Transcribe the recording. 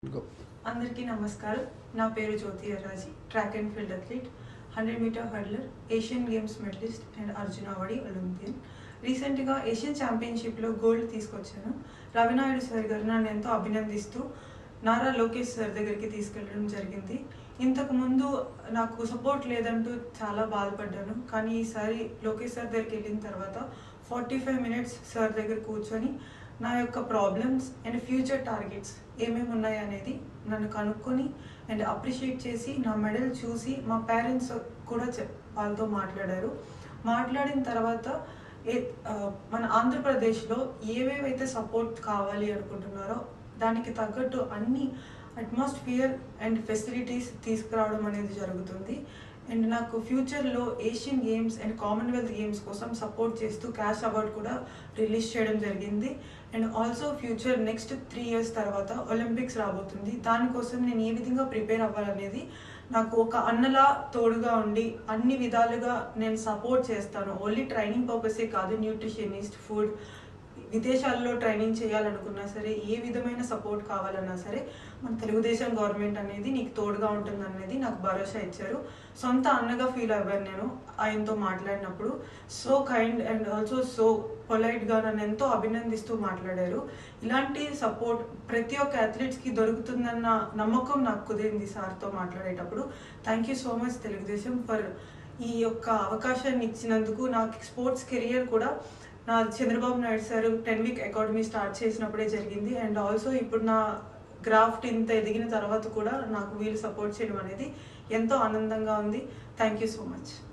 Go. అందరికీ నమస్కారం. నా పేరు జ్యోతి అరాజీ, track and field athlete, 100-మీటర్ హర్డ్లర్, Asian games medallist and Arjun awardee Olympian. రీసెంట్గా ఏషియన్ ఛాంపియన్షిప్లో గోల్డ్ తీసుకొచ్చాను. రవినాయుడు సార్ గారు నన్ను ఎంతో అభినందిస్తూ నారా లోకేష్ సార్ దగ్గరికి తీసుకెళ్ళడం జరిగింది. ఇంతకుముందు నాకు సపోర్ట్ లేదంటూ చాలా బాధపడ్డాను. కానీ ఈసారి లోకేష్ సార్ దగ్గరికి వెళ్ళిన తర్వాత 45 మినిట్స్ సార్ దగ్గర కూర్చొని నా యొక్క ప్రాబ్లమ్స్ అండ్ ఫ్యూచర్ టార్గెట్స్ ఏమేమి ఉన్నాయి అనేది నన్ను కనుక్కొని అండ్ అప్రిషియేట్ చేసి నా మెడల్ చూసి మా పేరెంట్స్ కూడా వాళ్ళతో మాట్లాడిన తర్వాత మన ఆంధ్రప్రదేశ్లో ఏవేవైతే సపోర్ట్ కావాలి అనుకుంటున్నారో దానికి తగ్గట్టు అన్ని అట్మాస్ఫియర్ అండ్ ఫెసిలిటీస్ తీసుకురావడం అనేది జరుగుతుంది. అండ్ నాకు ఫ్యూచర్లో Asian games and Commonwealth games కోసం సపోర్ట్ చేస్తూ క్యాష్ అవార్డ్ కూడా రిలీజ్ చేయడం జరిగింది. And also future next 3 years తర్వాత ఒలింపిక్స్ రాబోతుంది. దానికోసం నేను ఏ విధంగా ప్రిపేర్ అవ్వాలనేది నాకు ఒక అన్నలా తోడుగా ఉండి అన్ని విధాలుగా నేను సపోర్ట్ చేస్తాను. ఓన్లీ ట్రైనింగ్ పర్పసే కాదు, న్యూట్రిషనిస్ట్, ఫుడ్, విదేశాల్లో ట్రైనింగ్ చేయాలనుకున్నా సరే, ఏ విధమైన సపోర్ట్ కావాలన్నా సరే మన తెలుగుదేశం గవర్నమెంట్ అనేది నీకు తోడుగా ఉంటుంది అనేది నాకు భరోసా ఇచ్చారు. సొంత అన్నగా ఫీల్ అవ్వాను నేను ఆయనతో మాట్లాడినప్పుడు. So kind and also so పొలైట్గా నన్ను ఎంతో అభినందిస్తూ మాట్లాడారు. ఇలాంటి సపోర్ట్ ప్రతి ఒక్క అథ్లెట్స్కి దొరుకుతుందన్న నమ్మకం నాకు కుదిరింది సార్తో మాట్లాడేటప్పుడు. Thank you so much Telugu Desam for ఈ యొక్క అవకాశాన్ని ఇచ్చినందుకు. నాకు స్పోర్ట్స్ కెరియర్ కూడా నా Chandrababu Naidu sir 10-వీక్ academy start చేసినప్పుడే జరిగింది. అండ్ ఆల్సో ఇప్పుడు నా గ్రాఫ్ట్ ఇంత ఎదిగిన తర్వాత కూడా నాకు వీళ్ళు సపోర్ట్ చేయడం అనేది ఎంతో ఆనందంగా ఉంది. Thank you so much.